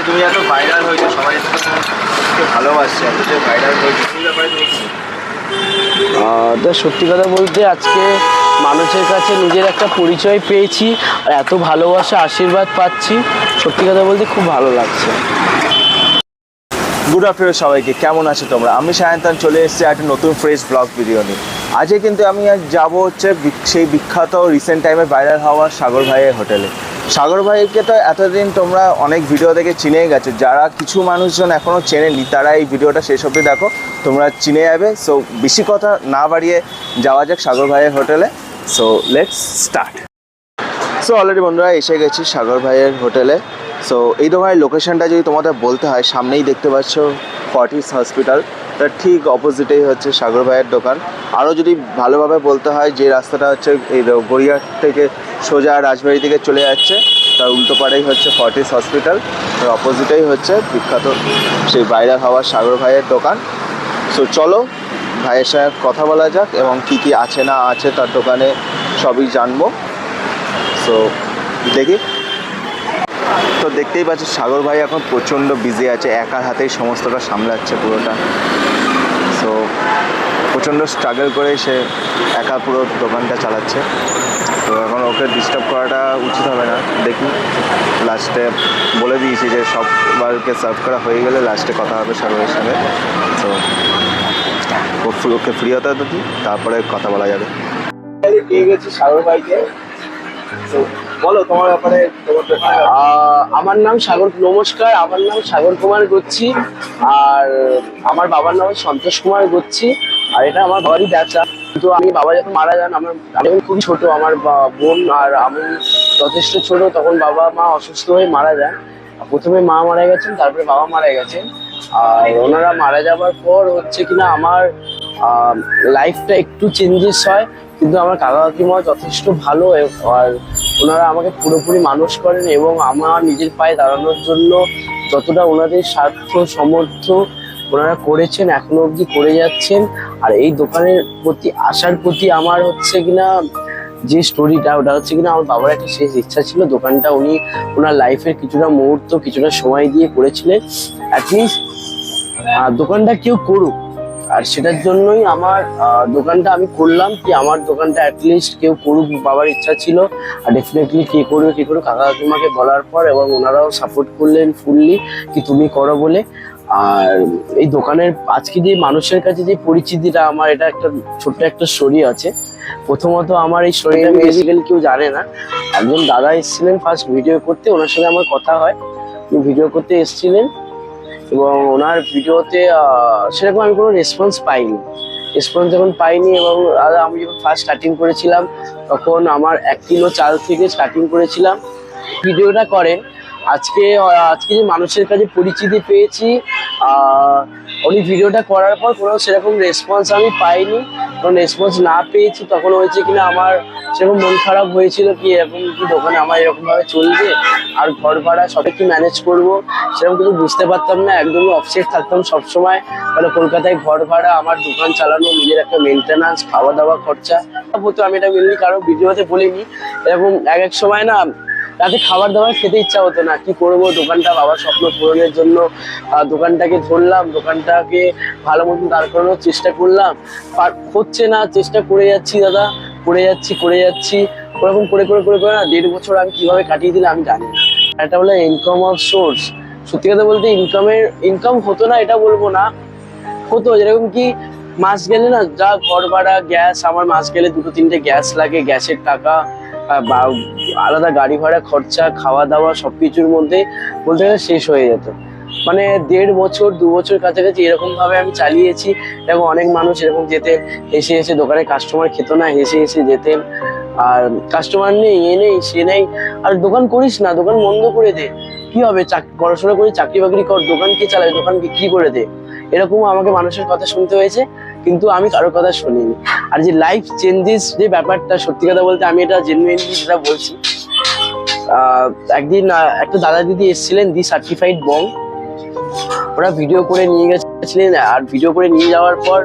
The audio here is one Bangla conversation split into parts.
তুমি এত ভাইরাল হয়েছো, সবাই তোমাকে ভালোবাসছে, এত যে ভাইরাল হয়েছে সেই ব্যাপারে তুমি কি? সত্যি কথা বলতে আজকে মানুষের কাছে নিজের একটা পরিচয় পেয়েছি আর এত ভালোবাসা আশীর্বাদ পাচ্ছি, সত্যি কথা বলতে খুব ভালো লাগছে। গুড আফটারনুন সবাইকে, কেমন আছো তোমরা? আমি সায়ন্তন চলে এসেছি একটা নতুন ফ্রেশ ব্লগ ভিডিও নিয়ে। আজকে কিন্তু আমি আজ যাবো হচ্ছে সেই বিখ্যাত রিসেন্ট টাইমে ভাইরাল হওয়া সাগর ভাইয়ের হোটেলে। সাগর ভাইকে তো এতদিন তোমরা অনেক ভিডিও দেখে চিনেই গেছো, যারা কিছু মানুষজন এখনও চেনেনি তারা এই ভিডিওটা শেষ অবধি দেখো, তোমরা চিনে যাবে। সো বেশি কথা না বাড়িয়ে যাওয়া যাক সাগর ভাইয়ের হোটেলে। So let's start. So already বন্ধুরা এসে গেছি সাগর ভাইয়ের হোটেলে। সো এই দোকানের লোকেশনটা যদি তোমাদের বলতে হয়, সামনেই দেখতে পাচ্ছ ফর্টিস হসপিটাল, তার ঠিক অপোজিটেই হচ্ছে সাগর ভাইয়ের দোকান। আরও যদি ভালোভাবে বলতে হয়, যে রাস্তাটা হচ্ছে এই গড়িয়াহাট থেকে সোজা রাজবাড়ি থেকে চলে যাচ্ছে, তার উল্টো পাড়েই হচ্ছে ফর্টিস হসপিটাল, তার অপোজিটেই হচ্ছে বিখ্যাত সেই ভাইরাল হওয়া সাগর ভাইয়ের দোকান। সো চলো ভাইয়ের সঙ্গে কথা বলা যাক এবং কী কী আছে না আছে তার দোকানে সবই জানবো। সো দেখি। তো দেখতেই পাচ্ছি সাগর ভাই এখন প্রচণ্ড বিজি আছে, একার হাতেই সমস্তটা সামলাচ্ছে পুরোটা। সো প্রচণ্ড স্ট্রাগল করে সে একা পুরো দোকানটা চালাচ্ছে। তো এখন ওকে ডিস্টার্ব করাটা উচিত হবে না, দেখি লাস্টে বলে দিয়েছি যে সববারকে সার্ভ করা হয়ে গেলে লাস্টে কথা হবে সাগরের সঙ্গে। তো ওকে ফ্রি হতে হতো, তারপরে কথা বলা যাবে। পেয়ে গেছি সাগর ভাইকে, বলো তোমার ব্যাপারে। আমার নাম সাগর, নমস্কার, আমার নাম সাগর কুমার গচ্ছি, আর আমার বাবার নাম সন্তোষ কুমার গচ্ছি, আর এটা আমার বাবারই ব্যবসা। কিন্তু আমি বাবা যখন মারা যান, আমি খুবই ছোট, আমার বোন আর আমি যথেষ্ট ছোট, তখন বাবা মা অসুস্থ হয়ে মারা যান। প্রথমে মা মারা গেছেন, তারপরে বাবা মারা গেছেন। আর ওনারা মারা যাওয়ার পর হচ্ছে কিনা আমার লাইফটা একটু চেঞ্জেস হয়, কিন্তু আমার কাকা কাকিমা যথেষ্ট ভালো, আর ওনারা আমাকে পুরোপুরি মানুষ করেন এবং আমার নিজের পায়ে দাঁড়ানোর জন্য যতটা ওনাদের স্বার্থ সমর্থ ওনারা করেছেন, এখনো অবধি করে যাচ্ছেন। আর এই দোকানের প্রতি আসার প্রতি আমার হচ্ছে কিনা যে স্টোরিটা, ওটা হচ্ছে কিনা আমার বাবার একটা শেষ ইচ্ছা ছিল, দোকানটা উনি ওনার লাইফের কিছুটা মুহূর্ত কিছুটা সময় দিয়ে করেছিলেন। অ্যাটলিস্ট দোকানটা কেউ করুক, আর সেটার জন্যই আমার দোকানটা আমি করলাম, কি আমার দোকানটা অ্যাটলিস্ট কেউ করুক, বাবার ইচ্ছা ছিল। আর ডেফিনেটলি কে করবে কাকা কাকিমাকে বলার পর, এবং ওনারাও সাপোর্ট করলেন ফুললি কি তুমি করো বলে। আর এই দোকানের আজকে যে মানুষের কাছে যে পরিচিতিটা আমার, এটা একটা ছোট্ট একটা স্টোরি আছে। প্রথমত আমার এই স্টোরিটা বেসিক্যালি কেউ জানে না। একজন দাদা এসেছিলেন ফার্স্ট ভিডিও করতে, ওনার সঙ্গে আমার কথা হয়, ভিডিও করতে এসেছিলেন এবং ওনার ভিডিওতে সেরকম আমি কোনো রেসপন্স যখন পাইনি, এবং আমি যখন ফার্স্ট স্টার্টিং করেছিলাম তখন আমার 1 কিলো চাল থেকে স্টার্টিং করেছিলাম। ভিডিওটা করেন আজকে যে মানুষের কাছে পরিচিতি পেয়েছি, উনি ভিডিওটা করার পর কোনো সেরকম রেসপন্স আমি পাইনি। যখন রেসপন্স না পেয়েছি তখন হয়েছে কিনা আমার সেরকম মন খারাপ হয়েছিল, কি এরকম কি দোকানে আমার এরকমভাবে চলবে, আর ঘর ভাড়া সবাই কি ম্যানেজ করবো সেরকম কিছু বুঝতে পারতাম না, একদমই অফসেট থাকতাম সবসময়। তাহলে কলকাতায় ঘর ভাড়া, আমার দোকান চালানো, নিজের একটা মেনটেন্যান্স, খাওয়া দাওয়া খরচা হতো। আমি এটা মেনলি কারো ভিডিওতে বলিনি, এরকম এক সময় না রাতে খাবার দাবার খেতে ইচ্ছা হতো না, কি করবো, দোকানটা বাবার স্বপ্ন পূরণের জন্য দোকানটাকে ধরলাম, দোকানটাকে ভালো মতন দাঁড় করানোর চেষ্টা করলাম, হচ্ছে না, চেষ্টা করে যাচ্ছি দাদা, করে যাচ্ছি ওরকম করে না 1.5 বছর আমি কিভাবে কাটিয়ে দিলাম আমি জানি না। এটা বলে ইনকাম অফ সোর্স, সত্যি কথা বলতে ইনকাম হতো না এটা বলবো না, হতো। যেরকম কি মাস গেলে না যা ঘর ভাড়া, গ্যাস, আমার মাস গেলে 2-3টে গ্যাস লাগে, গ্যাসের টাকা বা আলাদা গাড়ি ভাড়া খরচা, খাওয়া দাওয়া সবকিছুর মধ্যে বলতে গেলে শেষ হয়ে যেত। মানে 1.5 বছর 2 বছর কাছাকাছি এরকম ভাবে আমি চালিয়েছি। এবং অনেক মানুষ এরকম যেতেন, হেসে দোকানে কাস্টমার খেত না, হেসে যেতেন, আর কাস্টমার নেই, এ নেই সে নেই, আর দোকান করিস না, দোকান বন্ধ করে দে, কি হবে, পড়াশোনা করে চাকরি বাকরি কর, দোকান কে চালায়, দোকান বিক্রি করে দে। এরকম আমাকে মানুষের কথা শুনতে হয়েছে, কিন্তু আমি কারোর কথা শুনিনি। আর যে লাইফ চেঞ্জেস যে ব্যাপারটা, সত্যি কথা বলতে আমি এটা জেনুইনলি যেটা বলছি, একদিন একটা দাদা দিদি এসেছিলেন, দি সার্টিফাইড বং, ওরা ভিডিও করে নিয়ে গেছিলেন। আর ভিডিও করে নিয়ে যাওয়ার পর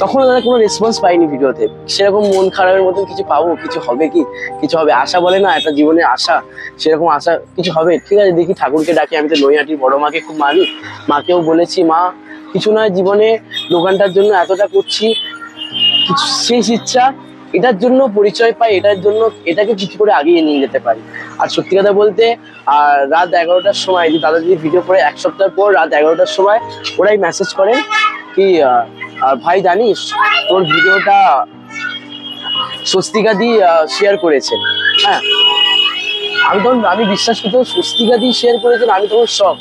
তখন দাদা কোনো রেসপন্স পাইনি ভিডিওতে, সেরকম মন খারাপের মতন কিছু পাবো, কিছু হবে কি, কিছু হবে, আশা বলে না একটা জীবনে আশা, সেরকম আশা কিছু হবে। ঠিক আছে, দেখি ঠাকুরকে ডাকি, আমি তো নৈহাটির বড় মাকে খুব মানি, মাকেও বলেছি মা কিছু নয় জীবনে, দোকানটার জন্য এতটা করছি, কিছু শেষ ইচ্ছা এটার জন্য পরিচয় পাই, এটার জন্য এটাকে কিছু করে আগিয়ে নিয়ে যেতে পারি। আর সত্যি কথা বলতে আর রাত 11টার সময় যে দাদা যদি ভিডিও করে 1 সপ্তাহ পর রাত 11টার সময় ওরাই মেসেজ করেন কি ভাই জানিস তোর ভিডিওটা স্বস্তিকা দি শেয়ার করেছেন। হ্যাঁ, আমি বিশ্বাস করতে স্বস্তিকা দি শেয়ার করেছেন, আমি তখন শখ।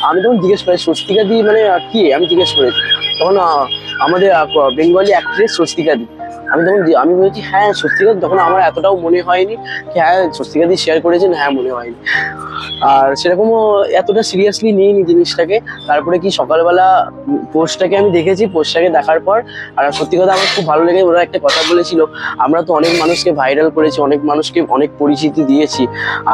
আমি তখন জিজ্ঞেস করি স্বস্তিকা দি মানে কি, আমি জিজ্ঞেস করেছি তখন আমাদের বেঙ্গলি অ্যাক্ট্রেস স্বস্তিকা দি। আমি বলেছি হ্যাঁ স্বস্তিকা দি, তখন আমার এতটাও মনে হয়নি কি হ্যাঁ স্বস্তিকা দি শেয়ার করেছেন, হ্যাঁ মনে হয়নি। আর সেরকমও এতটা সিরিয়াসলি নিইনি জিনিসটাকে। তারপরে কি সকালবেলা পোস্টটাকে আমি দেখেছি, পোস্টটাকে দেখার পর আর সত্যি কথা আমার খুব ভালো লেগে, ওরা একটা কথা বলেছিল আমরা তো অনেক মানুষকে ভাইরাল করেছি, অনেক মানুষকে অনেক পরিচিতি দিয়েছি,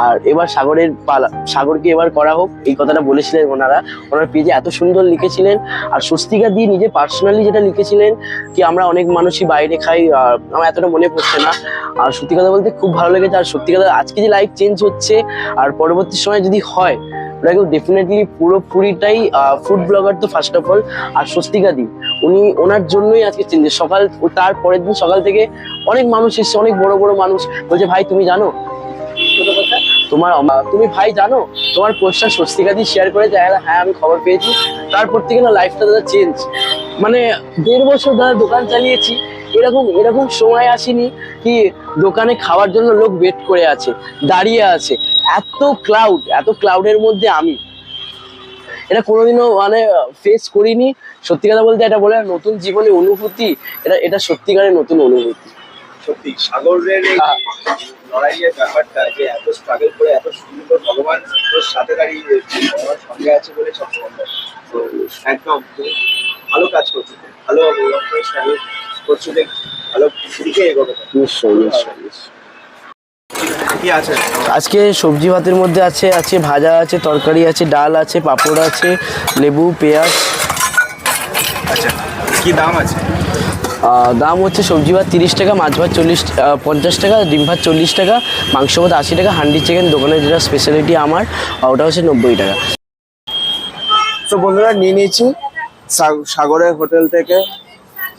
আর এবার সাগরের পালা, সাগরকে এবার করা হোক, এই কথাটা বলেছিলেন ওনার পেজে এত সুন্দর লিখেছিলেন। আর স্বস্তিকা দিয়ে নিজে পার্সোনালি যেটা লিখেছিলেন কি আমরা অনেক মানুষই বাইরে খাই, আমার এতটা মনে পড়ছে না। আর সত্যি কথা বলতে খুব ভালো লেগেছে। আর সত্যি কথা আজকে যে লাইফ চেঞ্জ হচ্ছে আর পরবর্তী সময় যদি হয় ওটাকে ডেফিনেটলি পুরোপুরিটাই ফুড ব্লগার তো ফার্স্ট অফ অল, আর স্বস্তিকা দি ওনার জন্যই আজকে চেঞ্জ। তার পরের দিন সকাল থেকে অনেক মানুষ এসছে, অনেক বড় বড় মানুষ বলছে ভাই তুমি জানো তুমি ভাই জানো তোমার পোস্টটা স্বস্তিকা দি শেয়ার করেছে, হ্যাঁ আমি খবর পেয়েছি। তারপর থেকে না লাইফটা দাদা চেঞ্জ, মানে 1.5 বছর দাদা দোকান চালিয়েছি, এরকম সময় আসেনি কি দোকানে খাওয়ার জন্য লোক ওয়েট করে আছে, দাঁড়িয়ে আছে, এত ক্লাউডের মধ্যে আমি এটা কোনোদিনও মানে ফেস করিনি। সত্যি কথা বলতে এটা বলে নতুন জীবনে অনুভূতি, এটা সত্যিকারের নতুন অনুভূতি। সত্যি সাগরের এই লড়াইয়ের ব্যাপারটা যে এত স্ট্রাগল করে এত সুন্দর ভগবান তোর সাথে দাঁড়িয়ে আমার সঙ্গে আছে বলে সব সম্ভব। তো একদম তুমি ভালো কাজ করছো, ভালো স্ট্রাগল করছো, যে ভালো দিকে এগোবে। নিশ্চয়ই। কি আছে আজকে সবজি ভাতের মধ্যে আছে ভাজা আছে, তরকারি আছে, ডাল আছে, পাঁপড় আছে, লেবু, পেঁয়াজ। আচ্ছা, কি দাম আছে? দাম হচ্ছে সবজি ভাত 30 টাকা, মাছ ভাত 50 টাকা, ডিম ভাত 40 টাকা, মাংস ভাত 80 টাকা, হান্ডি চিকেন দোকানের যেটা স্পেশালিটি আমার ওটা হচ্ছে 90 টাকা। তো বন্ধুরা নিয়ে নিয়েছি সাগরের হোটেল থেকে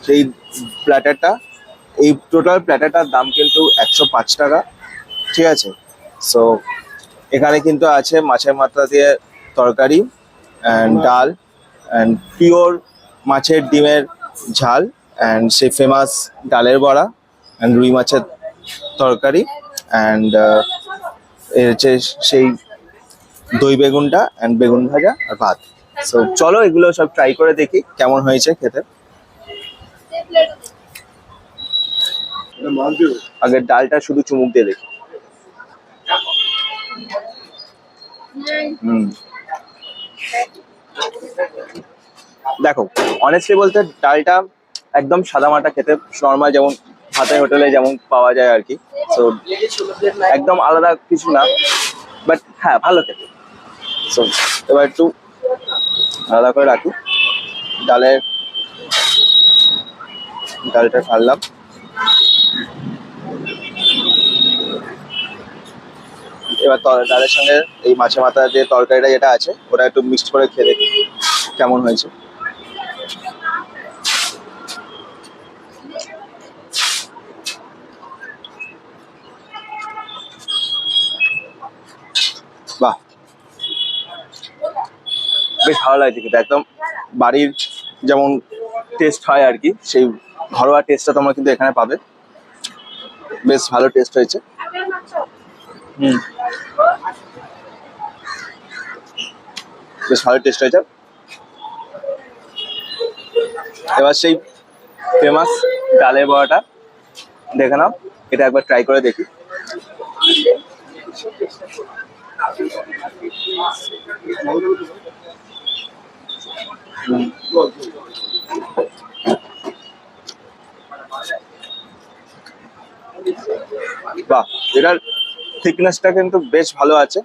সেই প্ল্যাটারটা। এই টোটাল প্ল্যাটারটার দাম কিন্তু 105 টাকা, ঠিক আছে। সো এখানে কিন্তু আছে মাছের মাথা দিয়ে তরকারি অ্যান্ড ডাল অ্যান্ড পিওর মাছের ডিমের ঝাল অ্যান্ড সেই ফেমাস ডালের বড়া অ্যান্ড রুই মাছের তরকারি অ্যান্ড এর হচ্ছে সেই দই বেগুনটা অ্যান্ড বেগুন ভাজা আর ভাত। সো চলো এগুলো সব ট্রাই করে দেখি কেমন হয়েছে খেতে। আগে ডালটা শুধু চুমুক দিয়ে দেখি। দেখো অনেস্টলি বলতে ডালটা একদম সাদামাটা খেতে, নর্মাল যেমন ভাতের হোটেলে যেমন পাওয়া যায় আর কি। তো একদম আলাদা কিছু না, বাট হ্যাঁ ভালো খেতে। সো এবার একটু আলাদা করে রাখি। ডালটা ঢাললাম, এবার ডালের সঙ্গে এই মাছের মাথা যে তরকারিটা যেটা আছে ওটা একটু মিক্সড করে খেয়ে দেখি কেমন হয়েছে। বাহ, বেশ ভালো লাগছে খেতে, একদম বাড়ির যেমন টেস্ট হয় আর কি, সেই ঘরোয়া টেস্টটা তোমরা কিন্তু এখানে পাবে। বেশ ভালো টেস্ট হয়েছে। বেশ ভালো টেস্ট হয়েছে। এবার সেই ফেমাস ডালের বড়াটা দেখে নাও, এটা একবার ট্রাই করে দেখি। বাহ, এটার থিকনেসটা কিন্তু বেশ ভালো আছে,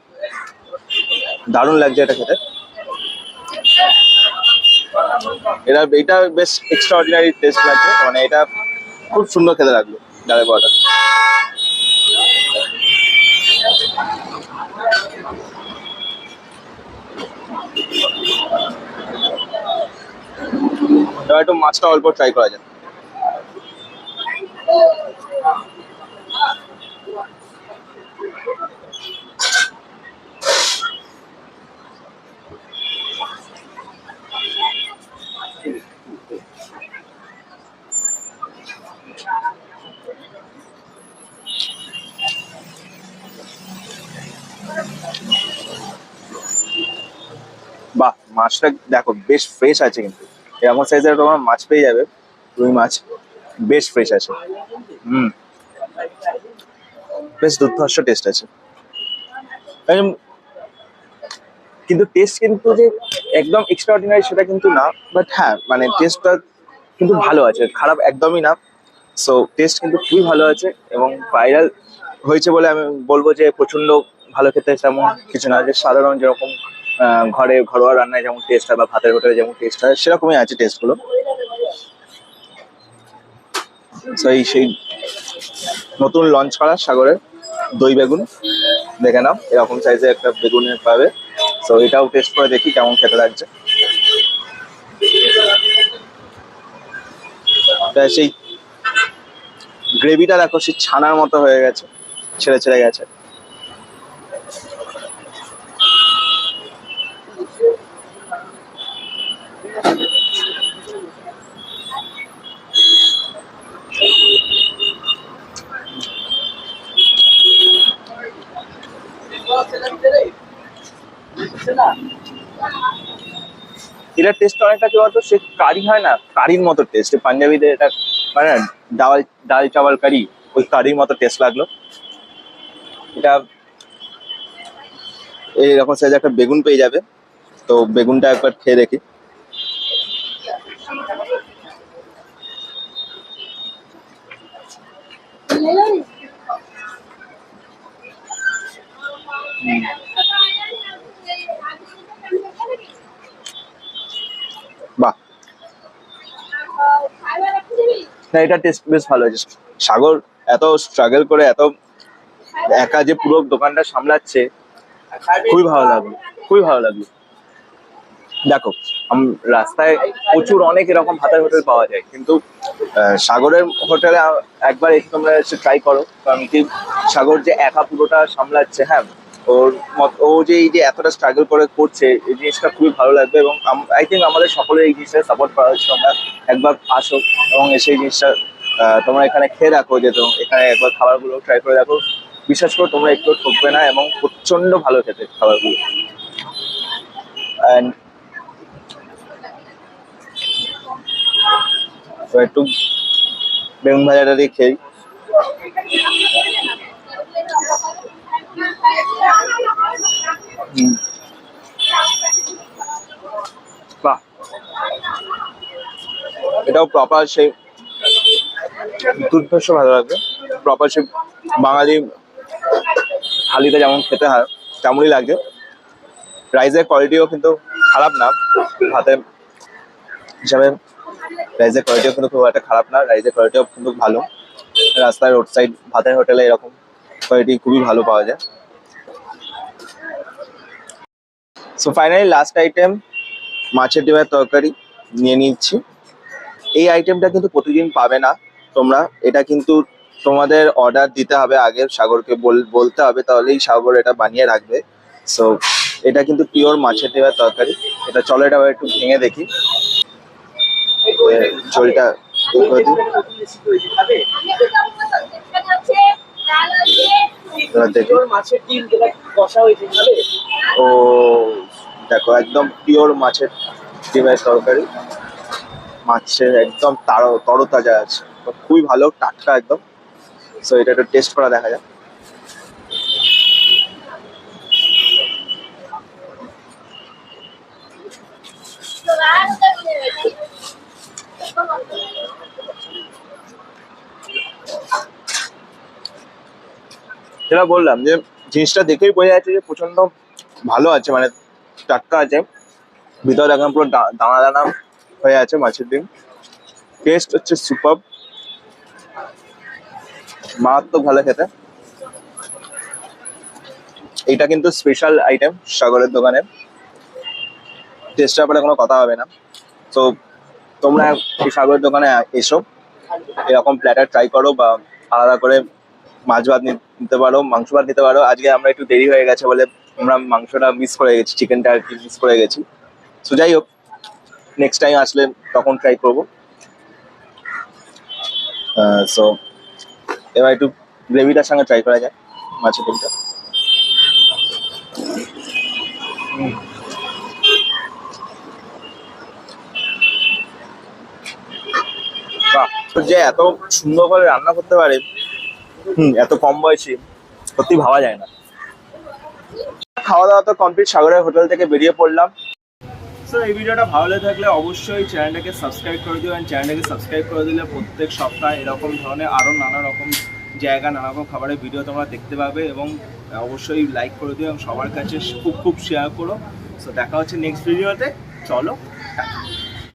দারুণ লাগছে এটা খেতে। এটা বেশ এক্সট্রা অর্ডিনারি টেস্ট লাগছে, মানে এটা খুব সুন্দর খেতে লাগলো ডালের বড়াটা। এবার একটু মাছটা অল্প ট্রাই করা যায়। বাহ, মাছটা দেখো বেশ ফ্রেশ আছে, কিন্তু এরকম সাইজের তোমার মাছ পেয়ে যাবে, রুই মাছ বেশ ফ্রেশ আছে। হুম, বেশ দুর্ধর্ষ টেস্ট আছে। কিন্তু টেস্ট কিন্তু যে একদম এক্সট্রা অর্ডিনারি সেটা কিন্তু না, বাট হ্যাঁ মানে টেস্টটা কিন্তু ভালো আছে, খারাপ একদমই না। সো টেস্ট কিন্তু খুবই ভালো আছে, এবং ভাইরাল হয়েছে বলে আমি বলবো যে প্রচন্ড ভালো খেতে তেমন কিছু না, যে সাধারণ যেরকম ঘরে ঘরোয়া রান্নায় যেমন টেস্ট হয় বা ভাতের হোটেলে যেমন টেস্ট হয় সেরকমই আছে টেস্টগুলো। সেই নতুন লঞ্চ করা সাগরের দই বেগুন, দেখে নাও এরকম সাইজের একটা বেগুনের পাবে। তো এটাও টেস্ট করে দেখি কেমন খেতে লাগছে। সেই গ্রেভিটা দেখো সেই ছানার মতো হয়ে গেছে, ছেড়ে ছেড়ে গেছে। এটার টেস্ট অনেকটা কি বলতো, সে কারি হয় না, কারির মতো টেস্ট, পাঞ্জাবিদের এটা মানে ডাল ডাল চাওয়াল কারি, ওই কারির মতো টেস্ট লাগলো। এটা এইরকম সাইজ একটা বেগুন পেয়ে যাবে, তো বেগুনটা একবার খেয়ে দেখি। বাহ, না এটা টেস্ট বেশ ভালো হয়েছে। সাগর এত স্ট্রাগল করে এত একা যে পুরো দোকানটা সামলাচ্ছে, খুবই ভালো লাগলো, খুবই ভালো লাগলো। দেখো রাস্তায় প্রচুর অনেক এরকম ভাতের হোটেল পাওয়া যায়, কিন্তু সাগরের হোটেলে একবার এসে তোমরা এসে ট্রাই করো, কারণ কি সাগর যে একা পুরোটা সামলাচ্ছে, হ্যাঁ ও যে এই যে এতটা স্ট্রাগল করে করছে, এই জিনিসটা খুবই ভালো লাগবে। এবং আই থিঙ্ক আমাদের সকলের এই জিনিসটা সাপোর্ট করা হচ্ছে। তোমরা একবার আসো এবং এসে এই জিনিসটা তোমরা এখানে খেয়ে রাখো, যে তো এখানে একবার খাবারগুলো ট্রাই করে দেখো, বিশ্বাস করো তোমরা একটু ঠকবে না, এবং প্রচন্ড ভালো খেতে খাবারগুলো। অ্যান্ড তো একটু বেগুন ভাজাটা দিয়ে খেয়ে। বাহ, এটাও প্রপার সেই দুর্ধর্ষ ভালো লাগবে, প্রপার সেই বাঙালি থালিতে যেমন খেতে হয় তেমনই লাগছে। রাইসের কোয়ালিটিও কিন্তু খারাপ না, ভাতের হিসাবে রাইসের কোয়ালিটিও কিন্তু খুব একটা খারাপ না, রাইসের কোয়ালিটিও কিন্তু ভালো। রাস্তায় রোড সাইড ভাতের হোটেলে এরকম কোয়ালিটি খুবই ভালো পাওয়া যায়। সো ফাইনালি লাস্ট আইটেম মাছের ডিমের তরকারি নিয়ে নিচ্ছি। এই আইটেমটা কিন্তু প্রতিদিন পাবে না তোমরা, এটা কিন্তু তোমাদের অর্ডার দিতে হবে আগে, সাগরকে বলতে হবে, তাহলেই সাগর এটা বানিয়ে রাখবে। সো এটা কিন্তু পিওর মাছের ডিমের তরকারি। এটা চলো এটা একটু ভেঙে দেখি, ঝোলটা করে দিই। দেখি ও দেখো একদম পিওর মাছের ডিমের তরকারি, মাছের একদম তরতাজা আছে, খুবই ভালো টাটকা একদম। সো এটা একটু টেস্ট করা দেখা যাক। যেটা বললাম যে জিনিসটা দেখেই বোঝা যাচ্ছে যে প্রচন্ড ভালো আছে, মানে টাটকা আছে, ভিতরে একদম পুরো দানা দানা হয়ে আছে মাছের ডিম। টেস্ট হচ্ছে সুপার, মারাত্মক ভালো খেতে। এটা কিন্তু স্পেশাল আইটেম সাগরের দোকানে, টেস্টের ব্যাপারে কোনো কথা হবে না। তো তোমরা এই সাগরের দোকানে এসো, এরকম প্ল্যাটার ট্রাই করো, বা আলাদা করে মাছ ভাত নিতে পারো, মাংস ভাত নিতে পারো। আজকে আমরা একটু দেরি হয়ে গেছে বলে আমরা মাংসটা মিস করে গেছি, চিকেনটা আর কি মিস করে গেছি। সো যাই হোক, নেক্সট টাইম আসলে তখন ট্রাই করবো। সো এবার একটু গ্রেভিটার সঙ্গে ট্রাই করা যায় মাছের ডিমটা। বাহ, তো যে এত সুন্দর করে রান্না করতে পারে, এত কম বয়সী, সত্যি ভাবা যায় না। খাওয়া দাওয়া তো কমপ্লিট, সাগরের হোটেল থেকে বেরিয়ে পড়লাম। সো এই ভিডিওটা ভালো লেগে থাকলে অবশ্যই চ্যানেলটাকে সাবস্ক্রাইব করে দিও। চ্যানেলটাকে সাবস্ক্রাইব করে দিলে প্রত্যেক সপ্তাহে এরকম ধরনের আরও নানা রকম জায়গা, নানা রকম খাবারের ভিডিও তোমরা দেখতে পাবে। এবং অবশ্যই লাইক করে দিও এবং সবার কাছে খুব খুব শেয়ার করো। সো দেখা হচ্ছে নেক্সট ভিডিওতে, চলো।